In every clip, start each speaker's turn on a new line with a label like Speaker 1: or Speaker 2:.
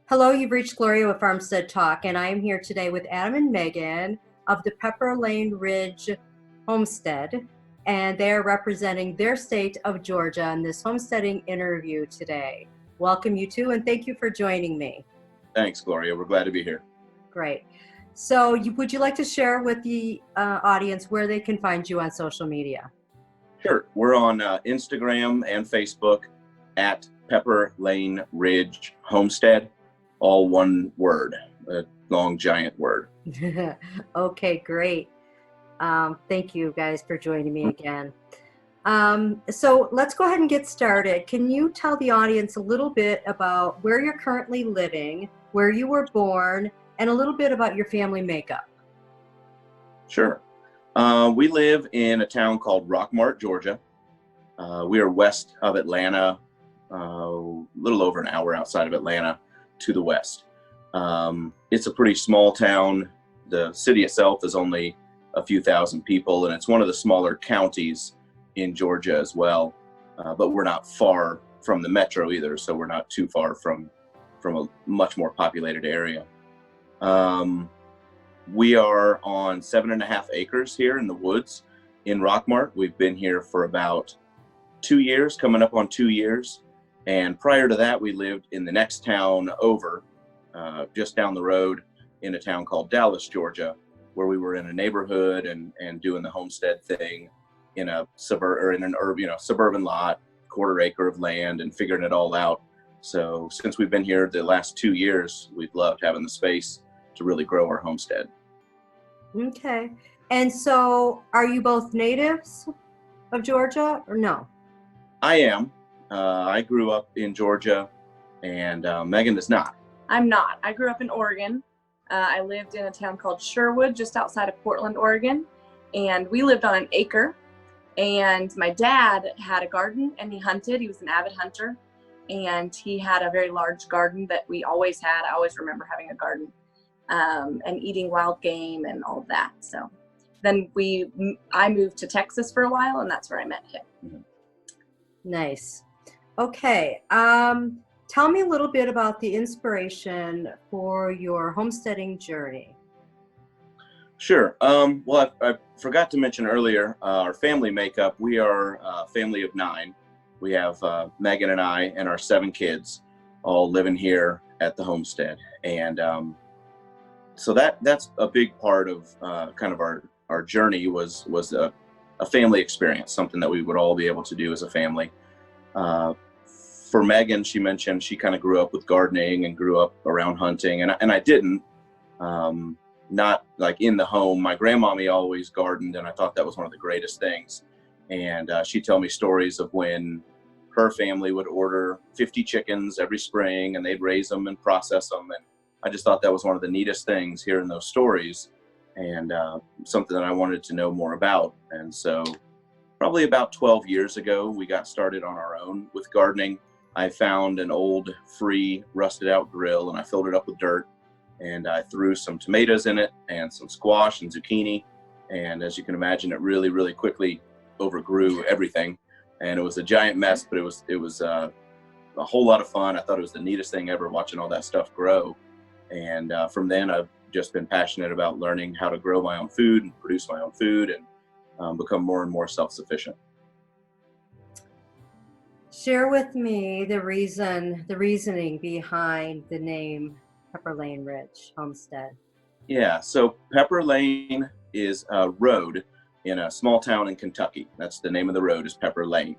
Speaker 1: Hello, you've reached Gloria with Farmstead Talk, and I am here today with Adam and Megan of the Pepperlaneridge Homestead, and they are representing their state of Georgia in this homesteading interview today. Welcome, you two, and thank you for joining me.
Speaker 2: Thanks, Gloria. We're glad to be here.
Speaker 1: Great. So, would you like to share with the audience where they can find you on social media?
Speaker 2: Sure. We're on Instagram and Facebook at Pepperlaneridge Homestead, all one word, a long, giant word.
Speaker 1: Okay, great. Thank you guys for joining me again. So let's go ahead and get started. Can you tell the audience a little bit about where you're currently living, where you were born, and a little bit about your family makeup?
Speaker 2: Sure. We live in a town called Rockmart, Georgia. We are west of Atlanta, a little over an hour outside of Atlanta to the west. It's a pretty small town. The city itself is only a few thousand people, and it's one of the smaller counties in Georgia as well. But we're not far from the metro either, so we're not too far from a much more populated area. We are on 7.5 acres here in the woods in Rockmart. We've been here for about 2 years, coming up on 2 years. And prior to that, we lived in the next town over, just down the road in a town called Dallas, Georgia, where we were in a neighborhood and doing the homestead thing in a suburban lot, quarter acre of land, and figuring it all out. So since we've been here the last 2 years, we've loved having the space to really grow our homestead.
Speaker 1: Okay. And so are you both natives of Georgia or no?
Speaker 2: I am. I grew up in Georgia, and Megan is not.
Speaker 3: I'm not. I grew up in Oregon. I lived in a town called Sherwood, just outside of Portland, Oregon. And we lived on an acre. And my dad had a garden and he hunted. He was an avid hunter. And he had a very large garden that we always had. I always remember having a garden and eating wild game and all of that. So then I moved to Texas for a while, and that's where I met him.
Speaker 2: Mm-hmm.
Speaker 1: Nice. Okay. Tell me a little bit about the inspiration for your homesteading journey.
Speaker 2: Sure. Well, I forgot to mention earlier, our family makeup. We are a family of 9. We have Megan and I and our 7 kids all living here at the homestead. And so that's a big part of kind of our journey was a family experience, something that we would all be able to do as a family. For Megan, she mentioned she kind of grew up with gardening and grew up around hunting, and I didn't, not like in the home. My grandmommy always gardened, and I thought that was one of the greatest things. And she'd tell me stories of when her family would order 50 chickens every spring, and they'd raise them and process them. And I just thought that was one of the neatest things, hearing those stories, and something that I wanted to know more about. And so probably about 12 years ago, we got started on our own with gardening. I found an old free rusted out grill, and I filled it up with dirt, and I threw some tomatoes in it and some squash and zucchini. And as you can imagine, it really, really quickly overgrew everything. And it was a giant mess, but it was a whole lot of fun. I thought it was the neatest thing ever, watching all that stuff grow. And from then, I've just been passionate about learning how to grow my own food and produce my own food, and become more and more self-sufficient.
Speaker 1: Share with me the reasoning behind the name Pepperlaneridge Homestead.
Speaker 2: Yeah, so Pepperlane is a road in a small town in Kentucky. That's the name of the road, is Pepperlane.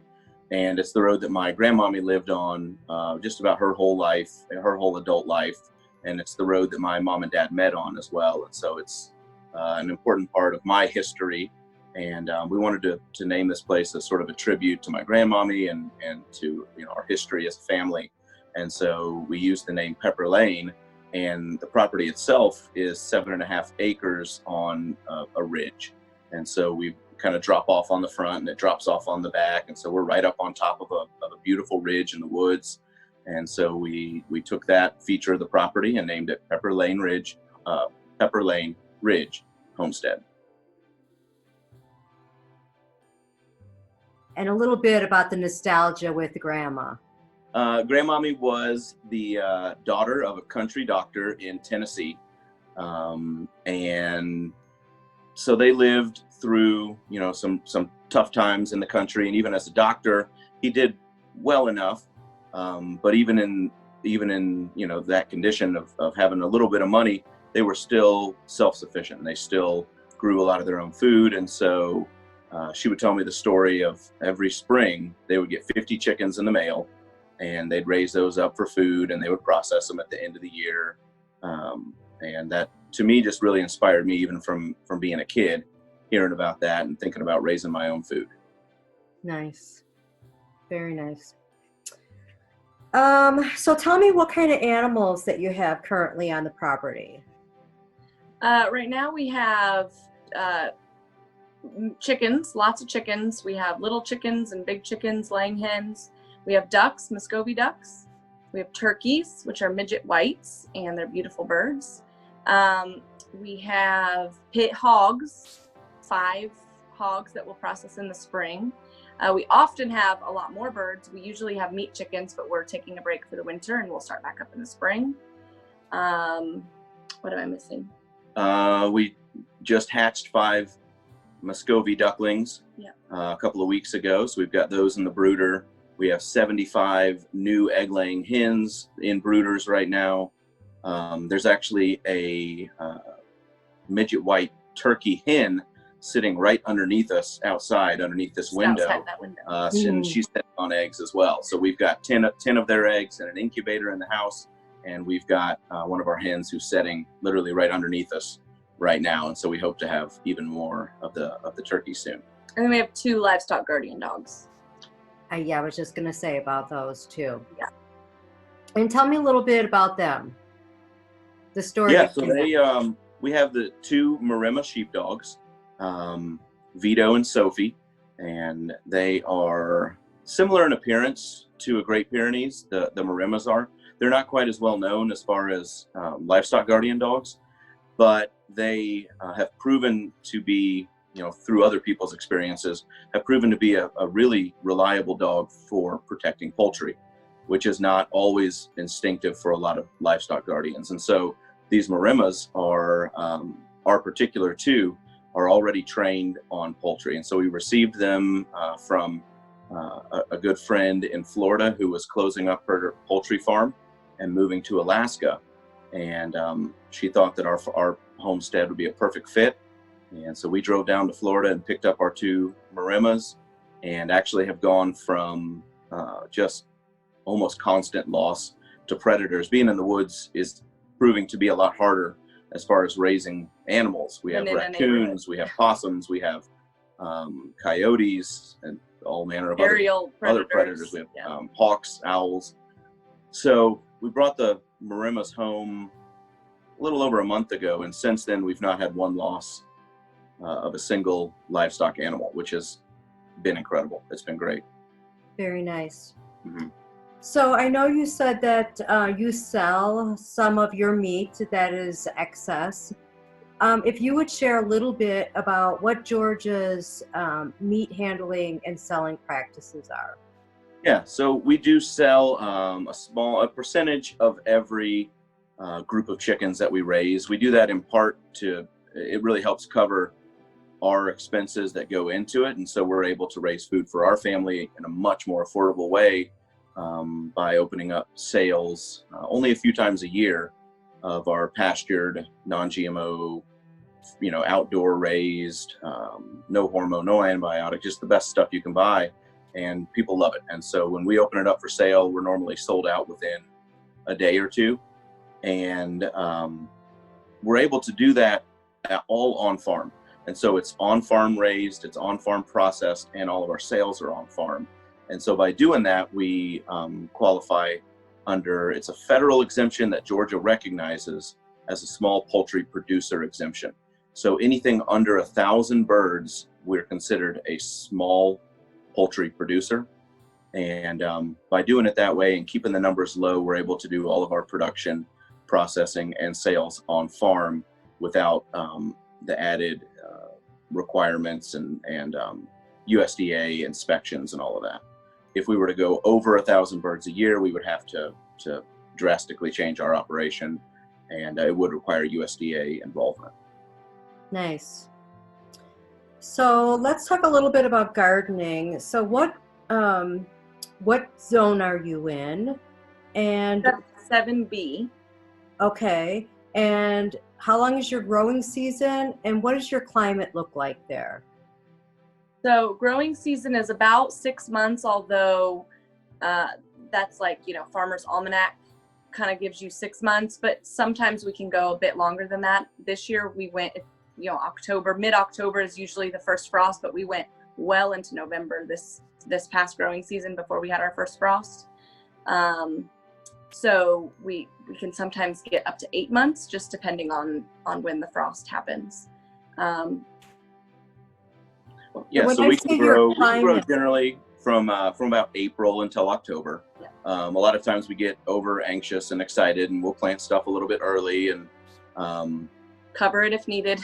Speaker 2: And it's the road that my grandmommy lived on just about her whole life, her whole adult life. And it's the road that my mom and dad met on as well. And so it's an important part of my history. And we wanted to name this place as sort of a tribute to my grandmommy and to our history as a family. And so we used the name Pepperlane, and the property itself is 7.5 acres on a ridge. And so we kind of drop off on the front, and it drops off on the back. And so we're right up on top of a beautiful ridge in the woods. And so we took that feature of the property and named it Pepperlaneridge Homestead.
Speaker 1: And a little bit about the nostalgia with grandma.
Speaker 2: Grandmommy was the daughter of a country doctor in Tennessee. And so they lived through, some tough times in the country. And even as a doctor, he did well enough. But even in that condition of having a little bit of money, they were still self-sufficient. They still grew a lot of their own food. And so she would tell me the story of every spring they would get 50 chickens in the mail, and they'd raise those up for food, and they would process them at the end of the year. And that, to me, just really inspired me, even from being a kid, hearing about that and thinking about raising my own food.
Speaker 1: Nice. Very nice. So tell me what kind of animals that you have currently on the property.
Speaker 3: Right now we have chickens, lots of chickens. We have little chickens and big chickens, laying hens. We have ducks, Muscovy ducks. We have turkeys, which are midget whites, and they're beautiful birds. We have pit hogs, 5 hogs that we'll process in the spring. We often have a lot more birds. We usually have meat chickens, but we're taking a break for the winter, and we'll start back up in the spring. What am I missing?
Speaker 2: We just hatched 5 Muscovy ducklings a couple of weeks ago. So we've got those in the brooder. We have 75 new egg-laying hens in brooders right now. There's actually a midget white turkey hen sitting right underneath us outside, underneath this window.
Speaker 3: Outside that window.
Speaker 2: And she's sitting on eggs as well. So we've got 10 of their eggs in an incubator in the house. And we've got one of our hens who's setting literally right underneath us right now. And so we hope to have even more of the turkeys soon.
Speaker 3: And then we have 2 livestock guardian dogs.
Speaker 1: Yeah, I was just going to say about those too.
Speaker 3: Yeah.
Speaker 1: And tell me a little bit about them. The story.
Speaker 2: Yeah, so we have the 2 Maremma sheepdogs, Vito and Sophie, and they are similar in appearance to a Great Pyrenees. The Maremmas are. They're not quite as well known as far as livestock guardian dogs, but they have proven to be, through other people's experiences, have proven to be a really reliable dog for protecting poultry, which is not always instinctive for a lot of livestock guardians. And so these Maremmas are, our particular 2, are already trained on poultry. And so we received them from a good friend in Florida who was closing up her poultry farm and moving to Alaska. And she thought that our homestead would be a perfect fit. And so we drove down to Florida and picked up our 2 Maremmas, and actually have gone from just almost constant loss to predators. Being in the woods is proving to be a lot harder as far as raising animals. We have raccoons, we have possums, we have coyotes, and all manner of other predators. We have hawks, owls. So we brought the Maremmas home a little over a month ago, and since then we've not had one loss of a single livestock animal, which has been incredible. It's been great.
Speaker 1: Very nice.
Speaker 2: Mm-hmm.
Speaker 1: So I know you said that you sell some of your meat that is excess. If you would share a little bit about what Georgia's meat handling and selling practices are.
Speaker 2: Yeah, so we do sell a percentage of every group of chickens that we raise. We do that in part it really helps cover our expenses that go into it. And so we're able to raise food for our family in a much more affordable way by opening up sales only a few times a year of our pastured, non-GMO, outdoor raised, no hormone, no antibiotic, just the best stuff you can buy. And people love it. And so when we open it up for sale, we're normally sold out within a day or 2. And we're able to do that all on farm. And so it's on farm raised, it's on farm processed, and all of our sales are on farm. And so by doing that, we qualify under, it's a federal exemption that Georgia recognizes as a small poultry producer exemption. So anything under 1,000 birds, we're considered a small poultry producer. And by doing it that way and keeping the numbers low, we're able to do all of our production, processing, and sales on farm without the added requirements and USDA inspections and all of that. if we were to go over 1,000 birds a year, we would have to drastically change our operation, and it would require USDA involvement.
Speaker 1: Nice. So let's talk a little bit about gardening. So what zone are you in? And
Speaker 3: 7B.
Speaker 1: okay. And how long is your growing season? And what does your climate look like there?
Speaker 3: So growing season is about 6 months, although that's like, Farmer's Almanac kind of gives you 6 months, but sometimes we can go a bit longer than that. This year we went, mid-October is usually the first frost, but we went well into November this past growing season before we had our first frost. So we can sometimes get up to 8 months, just depending on when the frost happens.
Speaker 2: Yeah, so we can grow generally from about April until October.
Speaker 3: Yeah.
Speaker 2: A lot of times we get over anxious and excited, and we'll plant stuff a little bit early and
Speaker 3: cover it if needed.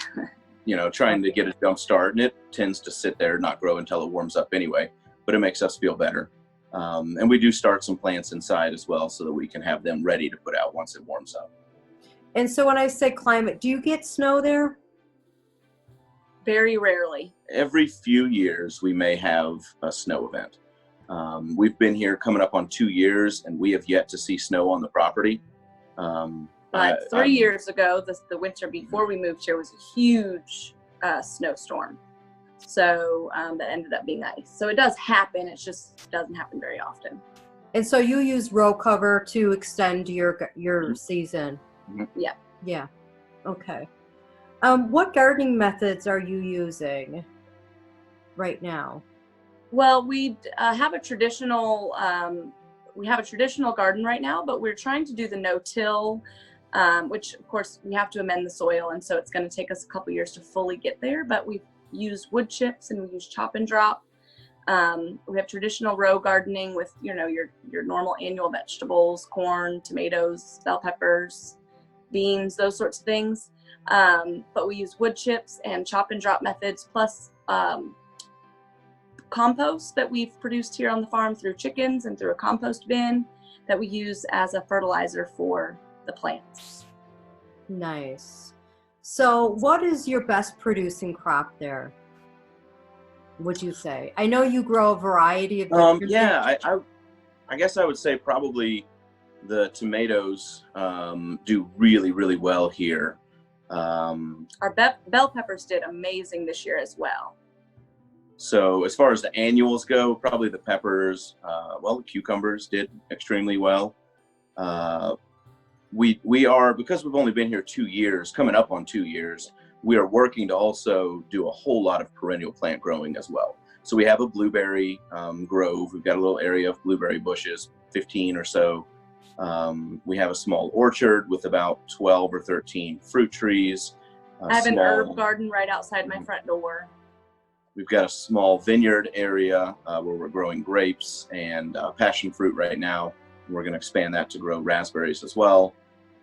Speaker 2: Trying to get a jump start, and it tends to sit there, not grow until it warms up anyway, but it makes us feel better. And we do start some plants inside as well so that we can have them ready to put out once it warms up.
Speaker 1: And so when I say climate, do you get snow there?
Speaker 3: Very rarely.
Speaker 2: Every few years we may have a snow event. We've been here coming up on 2 years, and we have yet to see snow on the property.
Speaker 3: But 3 years ago, the winter before we moved here, was a huge snowstorm. So that ended up being ice. So it does happen. It just doesn't happen very often.
Speaker 1: And so you use row cover to extend your season.
Speaker 2: Mm-hmm.
Speaker 3: Yeah.
Speaker 1: Yeah. Okay. What gardening methods are you using right now?
Speaker 3: Well, we have a traditional garden right now, but we're trying to do the no-till, which of course we have to amend the soil, and so it's going to take us a couple years to fully get there. But we've used wood chips and we use chop and drop. We have traditional row gardening with your normal annual vegetables, corn, tomatoes, bell peppers, beans, those sorts of things. But we use wood chips and chop and drop methods, plus compost that we've produced here on the farm through chickens and through a compost bin that we use as a fertilizer for the plants.
Speaker 1: Nice. So what is your best producing crop there, would you say? I know you grow a variety of different things.
Speaker 2: I guess I would say probably the tomatoes do really, really well here.
Speaker 3: Our bell peppers did amazing this year as well.
Speaker 2: So as far as the annuals go, probably the peppers, the cucumbers did extremely well. We are, because we've only been here 2 years, coming up on 2 years, we are working to also do a whole lot of perennial plant growing as well. So we have a blueberry grove. We've got a little area of blueberry bushes, 15 or so. We have a small orchard with about 12 or 13 fruit trees.
Speaker 3: I have an herb garden right outside my front door.
Speaker 2: We've got a small vineyard area where we're growing grapes and passion fruit right now. We're going to expand that to grow raspberries as well.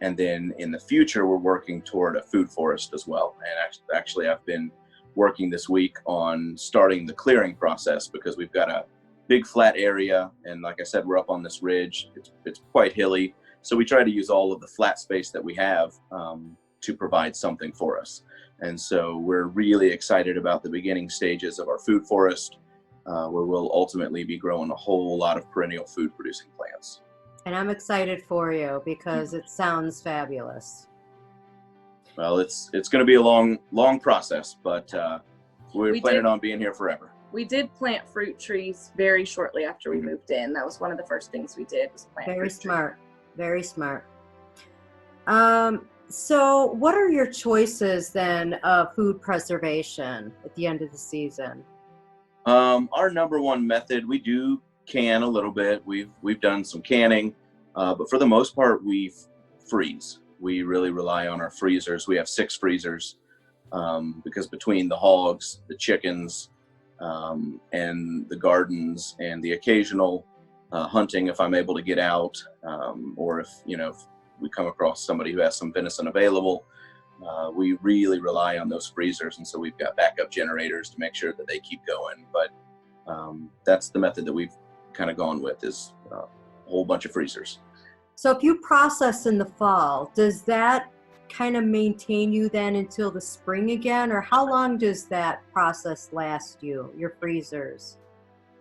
Speaker 2: And then in the future, we're working toward a food forest as well. And actually, I've been working this week on starting the clearing process because we've got a big flat area. And like I said, we're up on this ridge. It's quite hilly. So we try to use all of the flat space that we have to provide something for us. And so we're really excited about the beginning stages of our food forest, where we'll ultimately be growing a whole lot of perennial food producing plants.
Speaker 1: And I'm excited for you because it sounds fabulous.
Speaker 2: Well, it's going to be a long process, but we're planning on being here forever.
Speaker 3: We did plant fruit trees very shortly after we moved in. That was one of the first things we did, was plant
Speaker 1: Very
Speaker 3: fruit
Speaker 1: smart. Very smart. So what are your choices then of food preservation at the end of the season?
Speaker 2: Our number one method, we do can a little bit. We've done some canning, but for the most part, we freeze. We really rely on our freezers. We have 6 freezers because between the hogs, the chickens, and the gardens and the occasional hunting, if I'm able to get out, or if we come across somebody who has some venison available, we really rely on those freezers. And so we've got backup generators to make sure that they keep going. But that's the method that we've kind of gone with, is a whole bunch of freezers.
Speaker 1: So if you process in the fall, does that kind of maintain you then until the spring again, or how long does that process last you, your freezers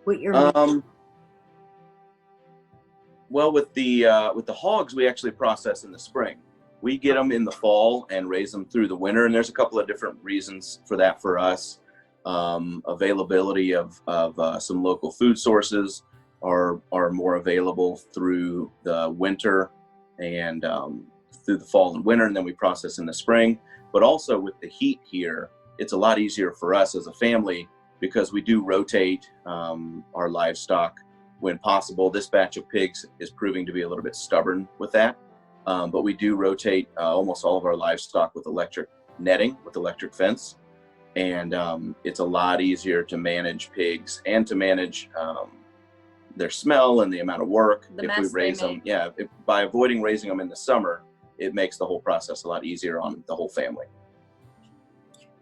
Speaker 1: with your meat?
Speaker 2: Well, with the hogs, we actually process in the spring. We get them in the fall and raise them through the winter, and there's a couple of different reasons for that for us. Availability of some local food sources are more available through the winter and through the fall and winter, and then we process in the spring. But also with the heat here, it's a lot easier for us as a family because we do rotate our livestock when possible. This batch of pigs is proving to be a little bit stubborn with that, but we do rotate almost all of our livestock with electric netting, with electric fence, and it's a lot easier to manage pigs and to manage their smell and the amount of work if we raise them. Yeah, by avoiding raising them in the summer, it makes the whole process a lot easier on the whole family.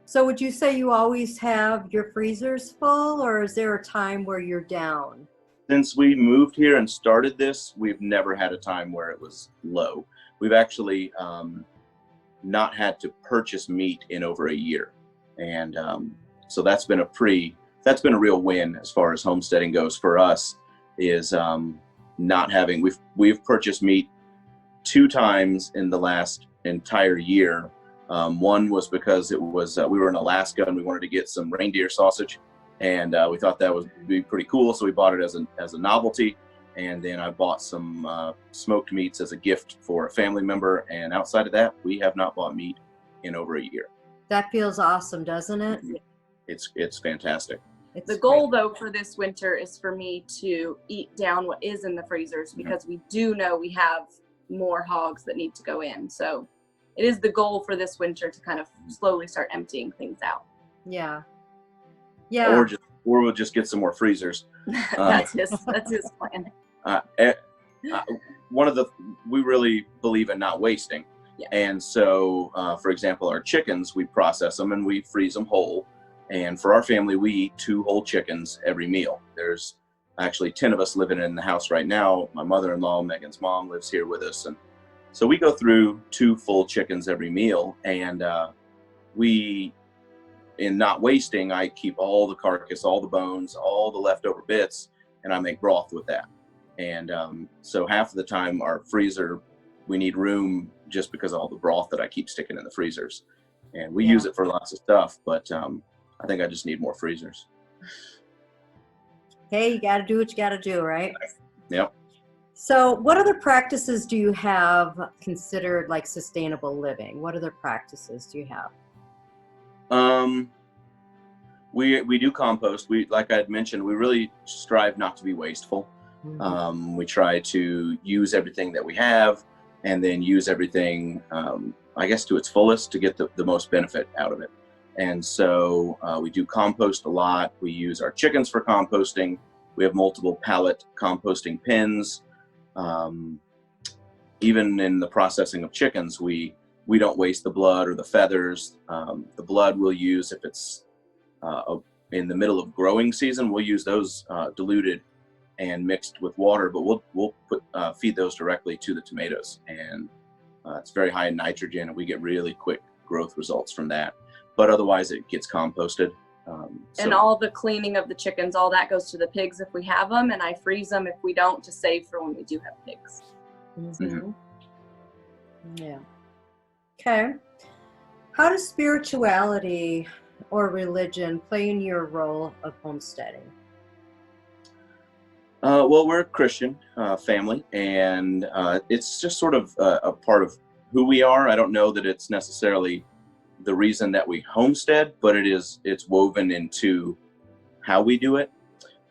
Speaker 1: So would you say you always have your freezers full, or is there a time where you're down?
Speaker 2: Since we moved here and started this, we've never had a time where it was low. We've actually not had to purchase meat in over a year. And so that's been a real win as far as homesteading goes for us, is not having, we've purchased meat 2 times in the last entire year. One was because it was we were in Alaska and we wanted to get some reindeer sausage, and we thought that would be pretty cool, so we bought it as a novelty. And then I bought some smoked meats as a gift for a family member, and outside of that, we have not bought meat in over a year.
Speaker 1: That feels awesome, doesn't it?
Speaker 2: It's fantastic.
Speaker 3: The goal, though, for this winter is for me to eat down what is in the freezers, because we do know we have more hogs that need to go in. So it is the goal for this winter to kind of slowly start emptying things out.
Speaker 1: Yeah. Yeah.
Speaker 2: Or we'll just get some more freezers.
Speaker 3: That's his plan.
Speaker 2: We really believe in not wasting.
Speaker 3: Yeah.
Speaker 2: And so, for example, our chickens, we process them and we freeze them whole. And for our family, we eat 2 whole chickens every meal. There's actually 10 of us living in the house right now. My mother-in-law, Megan's mom, lives here with us. And so we go through 2 full chickens every meal. And in not wasting, I keep all the carcass, all the bones, all the leftover bits, and I make broth with that. And so half of the time our freezer, we need room just because of all the broth that I keep sticking in the freezers. And we use it for lots of stuff, but I think I just need more freezers.
Speaker 1: Hey, you got to do what you got to do, right?
Speaker 2: Yep.
Speaker 1: So what other practices do you have considered like sustainable living? What other practices do you have?
Speaker 2: We do compost. Like I had mentioned, we really strive not to be wasteful.
Speaker 1: Mm-hmm.
Speaker 2: We try to use everything that we have, and then use everything, I guess, to its fullest to get the most benefit out of it. And so we do compost a lot. We use our chickens for composting. We have multiple pallet composting pens. Even in the processing of chickens, we don't waste the blood or the feathers. The blood we'll use if it's in the middle of growing season. We'll use those diluted and mixed with water, but we'll feed those directly to the tomatoes, and it's very high in nitrogen, and we get really quick growth results from that. But otherwise, it gets composted.
Speaker 3: And all the cleaning of the chickens, all that goes to the pigs if we have them, and I freeze them if we don't, to save for when we do have pigs.
Speaker 1: Mm-hmm. Yeah. Okay. How does spirituality or religion play in your role of homesteading?
Speaker 2: Well, we're a Christian family, and it's just sort of a part of who we are. I don't know that it's necessarily the reason that we homestead, but it's woven into how we do it.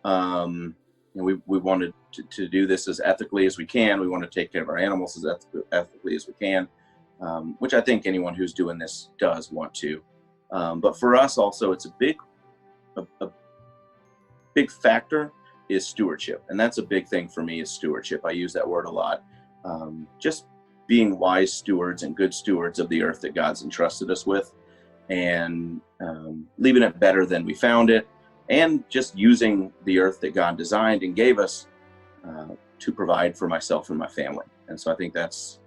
Speaker 2: And we wanted to do this as ethically as we can. We want to take care of our animals as ethically as we can, which I think anyone who's doing this does want to. But for us also, it's a big factor is stewardship. And that's a big thing for me, is stewardship. I use that word a lot. Just being wise stewards and good stewards of the earth that God's entrusted us with, and leaving it better than we found it, and just using the earth that God designed and gave us to provide for myself and my family. And so I think that's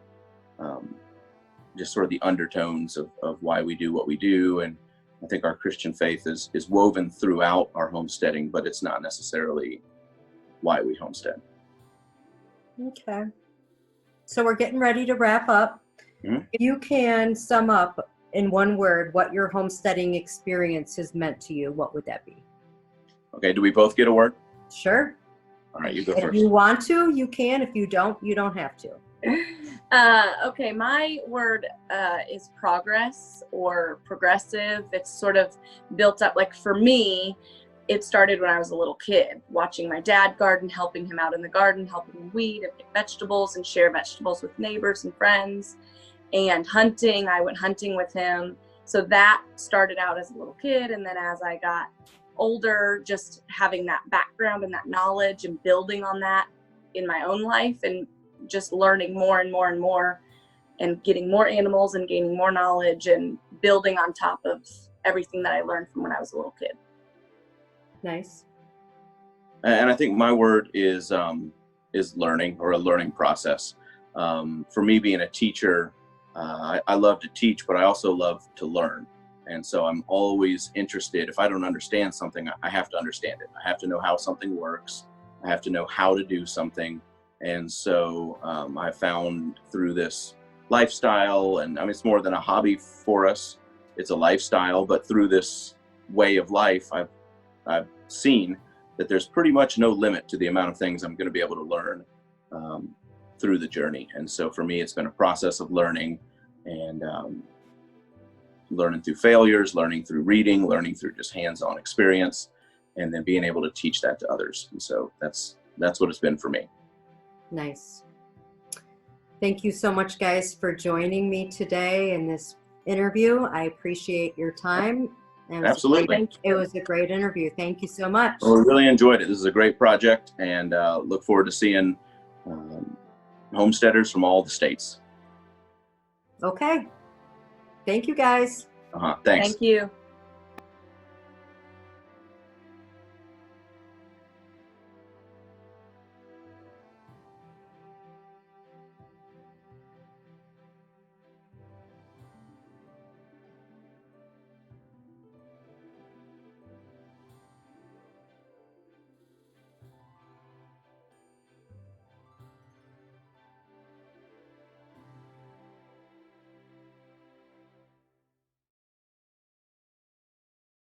Speaker 2: just sort of the undertones of why we do what we do. And I think our Christian faith is woven throughout our homesteading, but it's not necessarily why we homestead.
Speaker 1: Okay. So we're getting ready to wrap up.
Speaker 2: Mm-hmm.
Speaker 1: If you can sum up in one word what your homesteading experience has meant to you, what would that be?
Speaker 2: Okay, do we both get a word?
Speaker 1: Sure.
Speaker 2: All right, you go
Speaker 1: If
Speaker 2: first.
Speaker 1: you want to, you can. If you don't, you don't have to.
Speaker 3: Okay, my word is progress or progressive. It's sort of built up. Like for me, it started when I was a little kid, watching my dad garden, helping him out in the garden, helping him weed and pick vegetables and share vegetables with neighbors and friends. And hunting, I went hunting with him. So that started out as a little kid. And then as I got older, just having that background and that knowledge and building on that in my own life and just learning more and more and more and getting more animals and gaining more knowledge and building on top of everything that I learned from when I was a little kid.
Speaker 1: Nice.
Speaker 2: And I think my word is learning, or a learning process. For me, being a teacher, I love to teach, but I also love to learn. And so I'm always interested. If I don't understand something, I have to understand it. I have to know how something works. I have to know how to do something. And so I found through this lifestyle, and I mean, it's more than a hobby for us. It's a lifestyle, but through this way of life, I've seen that there's pretty much no limit to the amount of things I'm going to be able to learn through the journey. And so for me, it's been a process of learning, and learning through failures, learning through reading, learning through just hands-on experience, and then being able to teach that to others. And so that's what it's been for me. Nice.
Speaker 1: Thank you so much, guys, for joining me today in this interview. I appreciate your time. And
Speaker 2: Absolutely.
Speaker 1: It was a great interview. Thank you so much.
Speaker 2: Well, we really enjoyed it. This is a great project, and look forward to seeing homesteaders from all the states.
Speaker 1: Okay. Thank you, guys.
Speaker 2: Thanks.
Speaker 3: Thank you.